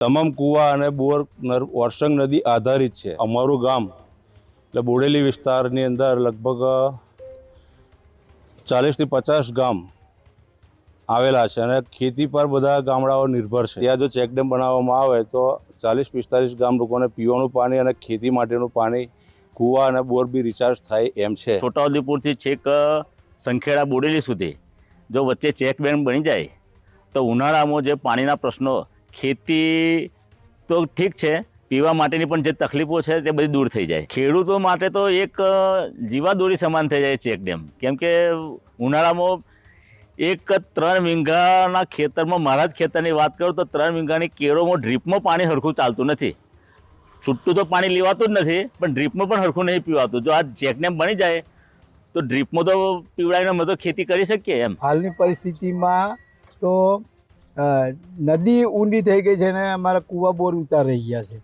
તમામ કૂવા અને બોર વર્ષંગ નદી આધારિત છે। અમારું ગામ એટલે બોડેલી વિસ્તારની અંદર લગભગ 40 થી 50 ગામ આવેલા છે અને ખેતી પર બધા ગામડાઓ નિર્ભર છે। ત્યાં જો ચેકડેમ બનાવવામાં આવે તો 40-45 ગામ લોકોને પીવાનું પાણી અને ખેતી માટેનું પાણી કૂવા અને બોર બી રિચાર્જ થાય એમ છે। છોટાઉદેપુરથી છેક સંખેડા બોડેલી સુધી જો વચ્ચે ચેકડેમ બની જાય તો ઉનાળામાં જે પાણીના પ્રશ્નો, ખેતી તો ઠીક છે, પીવા માટેની પણ જે તકલીફો છે તે બધી દૂર થઈ જાય। ખેડૂતો માટે તો એક જીવાદોરી સમાન થઈ જાય ચેકડેમ, કેમ કે ઉનાળામાં એક 3 વીઘાના ખેતરમાં, મારા જ ખેતરની વાત કરું તો 3 વીઘાની કેળોમાં ડ્રીપમાં પાણી હરખું ચાલતું નથી। છૂટું તો પાણી લેવાતું જ નથી, પણ ડ્રીપમાં પણ હરખું નહીં પીવાતું। જો આ ચેકડેમ બની જાય તો ડ્રીપમાં તો પીવડાવીને અમે તો ખેતી કરી શકીએ એમ। હાલની પરિસ્થિતિમાં તો નદી ઊંડી થઈ ગઈ છે ને અમારા કૂવા બોર ઊંચા રહી ગયા છે।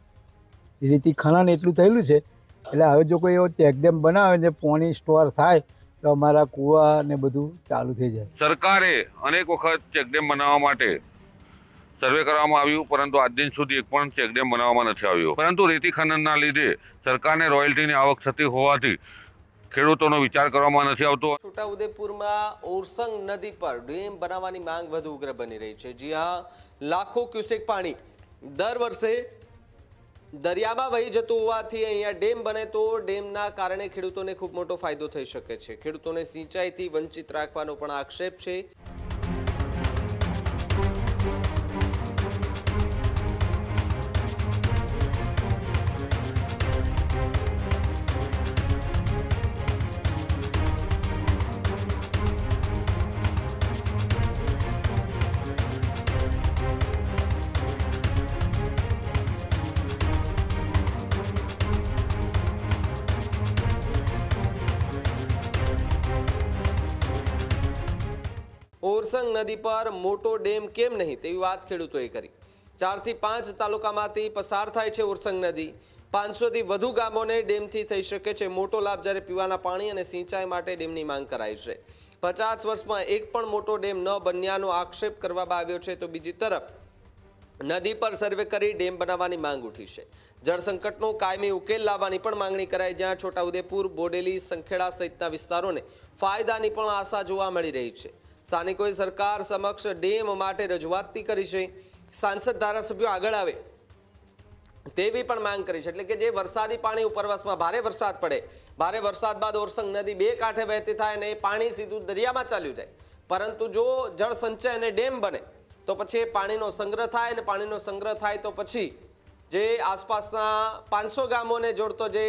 રેતી ખનન એટલું થયેલું છે એટલે હવે જો કોઈ એવો ચેકડેમ બનાવે ને પાણી સ્ટોર થાય તો અમારા કૂવા ને બધું ચાલુ થઈ જાય। સરકારે અનેક વખત ચેકડેમ બનાવવા માટે સર્વે કરવામાં આવ્યું, પરંતુ આજ દિન સુધી એક પણ ચેકડેમ બનાવવામાં નથી આવ્યો। પરંતુ રેતી ખનનના લીધે સરકારને રોયલ્ટીની આવક થતી હોવાથી ખેડૂતોનો વિચાર કરવામાં નથી આવતો। છોટાઉદેપુરમાં ઓરસંગ નદી પર ડેમ બનાવવાની માંગ વધુ ઉગ્ર બની રહી છે। જી હા, લાખો ક્યુસેક પાણી દર વર્ષે દરિયામાં વહી જતું હોવાથી અહીંયા ડેમ બને તો ડેમના કારણે ખેડૂતોને ખૂબ મોટો ફાયદો થઈ શકે છે। ખેડૂતોને સિંચાઈથી વંચિત રાખવાનો પણ આક્ષેપ છે। ઓરસંગ નદી પર મોટો ડેમ કેમ નહીં તેવી વાત ખેડૂતોએ કરી। 4 થી 5 તાલુકામાંથી પસાર થાય છે ઓરસંગ નદી। 500 થી વધુ ગામોને ડેમથી થઈ શકે છે મોટો લાભ, જ્યારે પીવાના પાણી અને સિંચાઈ માટે ડેમની માંગ કરાઈ છે। 50 વર્ષમાં એક પણ મોટો ડેમ ન બન્યાનો આક્ષેપ કરવામાં આવ્યો છે, તો બીજી તરફ નદી પર સર્વે કરી ડેમ બનાવવાની માંગ ઉઠી છે। જળ સંકટનો કાયમી ઉકેલ લાવવાની પણ માંગણી કરાઈ, જ્યાં છોટાઉદેપુર, બોડેલી, સંખેડા સહિતના વિસ્તારોને ફાયદાની પણ આશા જોવા મળી રહી છે। સ્થાનિકોએ સરકાર સમક્ષ ડેમ માટે રજૂઆત કરી છે। સાંસદ, ધારાસભ્યો આગળ આવે તેવી પણ માંગ કરી છે। એટલે કે જે વરસાદી પાણી ઉપરવાસમાં ભારે વરસાદ પડે, ભારે વરસાદ બાદ ઓરસંગ નદી 2 કાંઠે વહેતી થાય અને એ પાણી સીધું દરિયામાં ચાલ્યું જાય, પરંતુ જો જળ સંચય અને ડેમ બને તો પછી એ પાણીનો સંગ્રહ થાય, અને પાણીનો સંગ્રહ થાય તો પછી જે આસપાસના 500 ગામોને જોડતો જે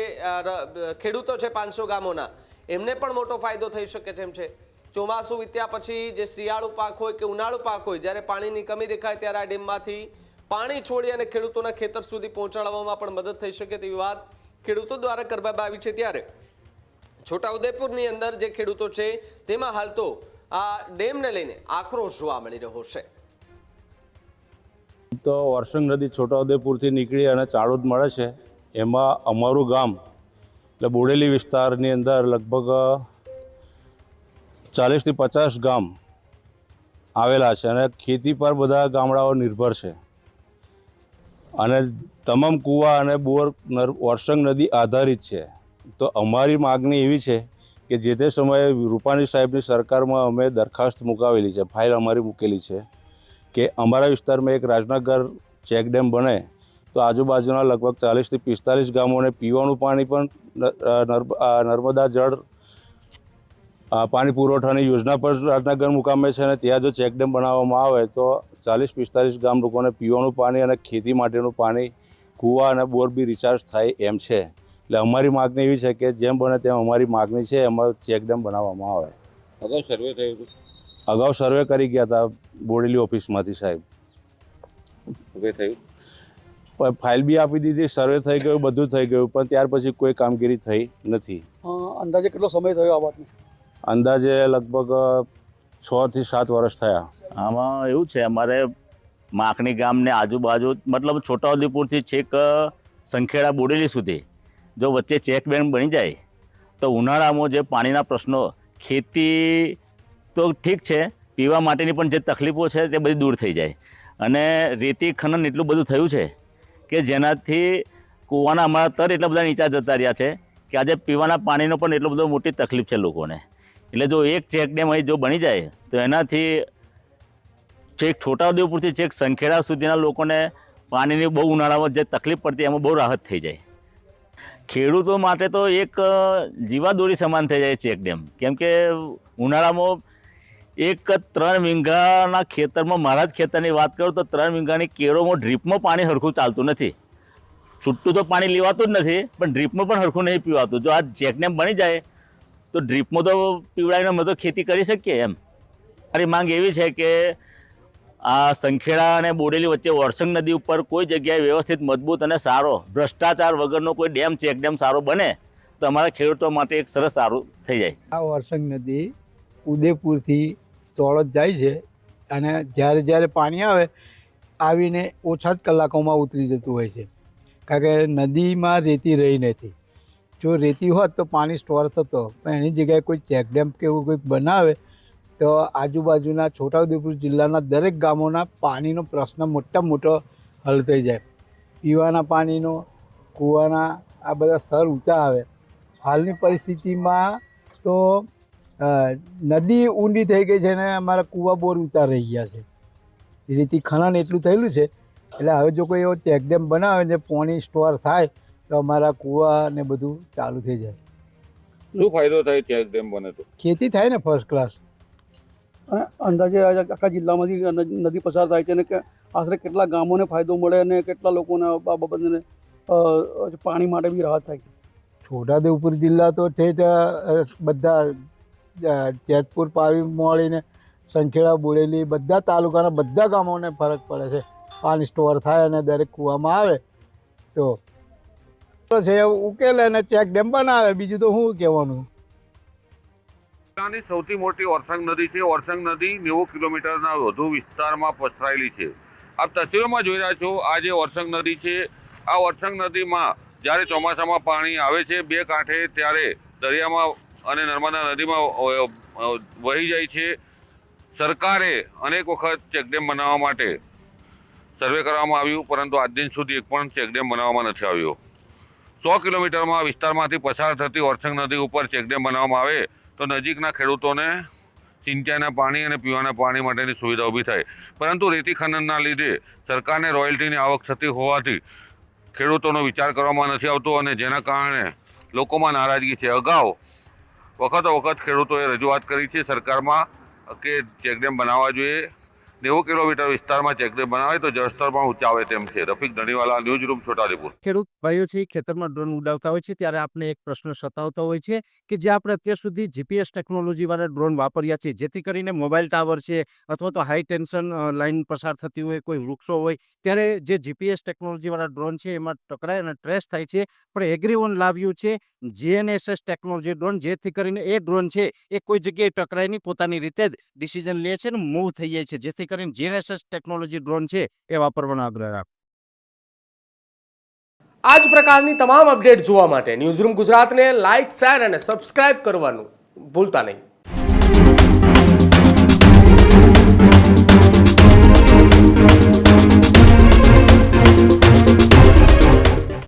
ખેડૂતો છે 500 ગામોના, એમને પણ મોટો ફાયદો થઈ શકે તેમ છે। ચોમાસું વીત્યા પછી જે શિયાળુ પાક હોય કે ઉનાળુ પાક હોય, જ્યારે પાણીની કમી દેખાય ત્યારે આ ડેમમાંથી પાણી છોડી અને ખેડૂતોના ખેતર સુધી પહોંચાડવામાં પણ મદદ થઈ શકે તેવી વાત ખેડૂતો દ્વારા કરવામાં આવી છે। ત્યારે છોટાઉદેપુરની અંદર જે ખેડૂતો છે તેમાં હાલ તો આ ડેમને લઈને આક્રોશ જોવા મળી રહ્યો છે। તો વર્ષંગ નદી છોટાઉદેપુરથી નીકળી અને ચાળોદ મળે છે, એમાં અમારું ગામ એટલે બોડેલી વિસ્તારની અંદર લગભગ 40 થી 50 ગામ આવેલા છે અને ખેતી પર બધા ગામડાઓ નિર્ભર છે અને તમામ કૂવા અને બોર વર્ષંગ નદી આધારિત છે। તો અમારી માગણી એવી છે કે જે તે સમયે રૂપાણી સાહેબની સરકારમાં અમે દરખાસ્ત મુકાવેલી છે, ફાઇલ અમારી મૂકેલી છે કે અમારા વિસ્તારમાં એક રાજનગર ચેકડેમ બને તો આજુબાજુના લગભગ 40 થી 45 ગામોને પીવાનું પાણી પણ નર્મદા જળ પાણી પુરવઠાની યોજના પર રાજનગર મુકામે છે, અને ત્યાં જો ચેકડેમ બનાવવામાં આવે તો 40-45 ગામ લોકોને પીવાનું પાણી અને ખેતી માટેનું પાણી કૂવા અને બોર બી રિચાર્જ થાય એમ છે। એટલે અમારી માગણી એવી છે કે જેમ બને તેમ અમારી માગણી છે એમાં ચેકડેમ બનાવવામાં આવે। અગાઉ સર્વે થયું હતું? અગાઉ સર્વે કરી ગયા હતા બોડેલી ઓફિસમાંથી સાહેબ, હવે થયું? ફાઇલ બી આપી દીધી, સર્વે થઈ ગયું, બધું થઈ ગયું, પણ ત્યાર પછી કોઈ કામગીરી થઈ નથી। અંદાજે કેટલો સમય થયો આ વાતને? અંદાજે લગભગ 6 થી 7 વર્ષ થયા। આમાં એવું છે, અમારે માખણી ગામને આજુબાજુ, મતલબ છોટાઉદેપુરથી છેક સંખેડા બોડેલી સુધી જો વચ્ચે ચેકડેમ બની જાય તો ઉનાળામાં જે પાણીના પ્રશ્નો, ખેતી તો ઠીક છે, પીવા માટેની પણ જે તકલીફો છે તે બધી દૂર થઈ જાય। અને રેતી ખનન એટલું બધું થયું છે કે જેનાથી કૂવાના અમારા તર એટલા બધા નીચા જતા રહ્યા છે કે આજે પીવાના પાણીનો પણ એટલો બધો મોટી તકલીફ છે લોકોને. એટલે જો એક ચેક ડેમ અહીં જો બની જાય તો એનાથી છેક છોટાઉદેપુરથી છેક સંખેડા સુધીના લોકોને પાણીની બહુ ઉનાળામાં જે તકલીફ પડતી એમાં બહુ રાહત થઈ જાય. ખેડૂતો માટે તો એક જીવાદોરી સમાન થઈ જાય ચેક ડેમ, કેમ કે ઉનાળામાં એક 3 વીઘાના ખેતરમાં, મારા જ ખેતરની વાત કરું તો 3 વીઘાની કેળોમાં ડ્રીપમાં પાણી હરખું ચાલતું નથી. છૂટું તો પાણી લેવાતું જ નથી, પણ ડ્રીપમાં પણ હરખું નહીં પીવાતું. જો આ ચેક ડેમ બની જાય તો ડ્રીપમાં તો પીવડાવીને અમે તો ખેતી કરી શકીએ. એમ મારી માંગ એવી છે કે આ સંખેડા અને બોડેલી વચ્ચે વરસંગ નદી ઉપર કોઈ જગ્યાએ વ્યવસ્થિત, મજબૂત અને સારો, ભ્રષ્ટાચાર વગરનો કોઈ ડેમ, ચેક ડેમ સારો બને તો અમારા ખેડૂતો માટે એક સરસ સારું થઈ જાય. આ વરસંગ નદી ઉદયપુરથી ચોળદ જાય છે અને જ્યારે જ્યારે પાણી આવે આવીને ઓછા જ કલાકોમાં ઉતરી જતું હોય છે, કારણ કે નદીમાં રેતી રહી નથી. જો રેતી હોત તો પાણી સ્ટોર થતો, પણ એની જગ્યાએ કોઈ ચેક ડેમ કે એવું કંઈક બનાવે તો આજુબાજુના છોટાઉદેપુર જિલ્લાના દરેક ગામોના પાણીનો પ્રશ્ન મોટામાં મોટો હલ થઈ જાય. પીવાના પાણીનો, કૂવાના આ બધા સ્તર ઊંચા આવે. હાલની પરિસ્થિતિમાં તો નદી ઊંડી થઈ ગઈ છે ને અમારા કૂવા બોર ઊંચા રહી ગયા છે. રેતી ખનન એટલું થયેલું છે એટલે હવે જો કોઈ એવો ચેક ડેમ બનાવે ને પાણી સ્ટોર થાય તો અમારા કૂવા ને બધું ચાલુ થઈ જાય. શું ફાયદો થાય ચેક ડેમ બને તો? ખેતી થાય ને ફર્સ્ટ ક્લાસ. અંદાજે આખા જિલ્લામાંથી નદી પસાર થાય છે અને આશરે કેટલા ગામોને ફાયદો મળે અને કેટલા લોકોને આ બાબતને પાણી માટે બી રાહત થાય છે. છોટાઉદેપુર જિલ્લા તો ઠેઠ બધા જેતપુર, પાવી મળીને સંખેડા, બોડેલી બધા તાલુકાના બધા ગામોને ફરક પડે છે. પાણી સ્ટોર થાય અને દરેક કૂવામાં આવે તો છે ઉકેલે અને ચેક ડેમ બનાવે. બીજું તો શું કહેવાનું. જિલ્લાની સૌથી મોટી ઓરસંગ નદી છે. ઓરસંગ નદી 90 કિલોમીટરના વધુ વિસ્તારમાં પથરાયેલી છે. આપ તસવીરોમાં જોઈ રહ્યા છો આ જે ઓરસંગ નદી છે, આ ઓરસંગ નદીમાં જ્યારે ચોમાસામાં પાણી આવે છે બે કાંઠે, ત્યારે દરિયામાં અને નર્મદા નદીમાં વહી જાય છે. સરકારે અનેક વખત ચેકડેમ બનાવવા માટે સર્વે કરવામાં આવ્યું, પરંતુ આજ દિન સુધી એક પણ ચેકડેમ બનાવવામાં નથી આવ્યો. 100 કિલોમીટરમાં વિસ્તારમાંથી પસાર થતી ઓરસંગ નદી ઉપર ચેકડેમ બનાવવામાં આવે તો નજીકના ખેડૂતોને સિંચાઈના પાણી અને પીવાના પાણી માટેની સુવિધા ઊભી થાય. પરંતુ રેતી ખનનના લીધે સરકારને રોયલ્ટીની આવક થતી હોવાથી ખેડૂતોનો વિચાર કરવામાં નથી આવતો અને જેના કારણે લોકોમાં નારાજગી છે. અગાઉ વખતો વખત ખેડૂતોએ રજૂઆત કરી છે સરકારમાં કે ચેકડેમ બનાવવા જોઈએ. 90 કિલોમીટર વિસ્તારમાં ચેકડેમ બનાવે તો જળસ્તર પણ ઊંચા આવે તેમ છે. Rafiq Dhaniwala, news room, Chhota Udepur. ખેડૂત ભાઈઓ છે ખેતરમાં ડ્રોન ઉડાવતા હોય છે ત્યારે આપણે એક પ્રશ્ન સતાવતો હોય છે કે જે આપણે અત્યાર સુધી જીપીએસ ટેકનોલોજીવાળા ડ્રોન વાપર્યા છે, જેથી કરીને મોબાઈલ ટાવર છે અથવા તો હાઈ ટેન્શન લાઇન પસાર થતી હોય, કોઈ વૃક્ષો હોય, ત્યારે જે જીપીએસ ટેકનોલોજીવાળા ડ્રોન છે એમાં ટકરાય અને ટ્રેસ થાય છે. પણ એગ્રીવન લાવ્યું છે GNSS ટેકનોલોજી ડ્રોન, જેથી કરીને એ ડ્રોન છે એ કોઈ જગ્યાએ ટકરાય નહીં, પોતાની રીતે જ ડિસિઝન લે છે અને મૂવ થઈ જાય છે. જેથી કરીને GNSS ટેકનોલોજી ડ્રોન છે એ વાપરવાનો આગ્રહ રાખો. આ જ પ્રકારની તમામ અપડેટ જોવા માટે ન્યૂઝરૂમ ગુજરાતને લાઇક, શેર અને સબસ્ક્રાઇબ કરવાનું ભૂલતા નહીં.